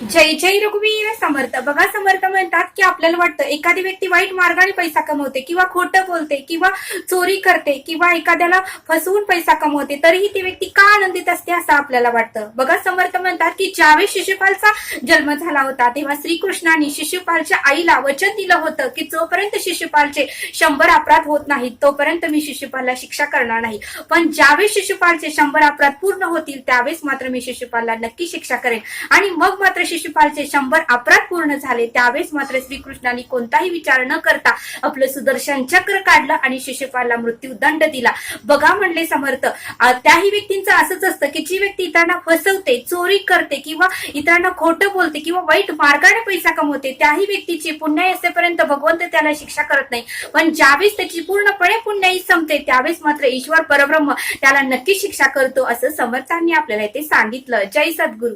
जय जय रघुवीर समर्थ. बघा, समर्थ म्हणतात की आपल्याला वाटतं एखादी व्यक्ती वाईट मार्गाने पैसा कमवते किंवा खोटं बोलते किंवा चोरी करते किंवा एखाद्याला फसवून पैसा कमवते, तरीही ती व्यक्ती का आनंदित असते असं आपल्याला वाटतं. बघा, समर्थ म्हणतात की ज्यावेळेस शिशुपालचा जन्म झाला होता तेव्हा श्रीकृष्णाने शिशुपालच्या आईला वचन दिलं होतं की जोपर्यंत शिशुपालचे 100 अपराध होत नाहीत तोपर्यंत मी शिशुपालला शिक्षा करणार नाही, पण ज्यावेळेस शिशुपालचे 100 अपराध पूर्ण होतील त्यावेळेस मात्र मी शिशुपालला नक्की शिक्षा करेन. आणि मग मात्र शिशुपालचे 100 अपराध पूर्ण झाले त्यावेळेस मात्र श्रीकृष्णाने कोणताही विचार न करता आपलं सुदर्शन चक्र काढलं आणि शिशुपालला मृत्यूदंड दिला. बघा म्हणले समर्थ, त्याही व्यक्तींचं असंच असतं की जी व्यक्ती इतरांना फसवते, चोरी करते किंवा इतरांना खोटं बोलते किंवा वाईट मार्गाने पैसा कमवते, त्याही व्यक्तीची पुण्याई असेपर्यंत भगवंत त्याला शिक्षा करत नाही, पण ज्यावेळेस त्याची पूर्णपणे पुण्याई संपते त्यावेळेस मात्र ईश्वर परब्रह्म त्याला नक्की शिक्षा करतो, असं समर्थांनी आपल्याला इथे सांगितलं. जय सद्गुरू.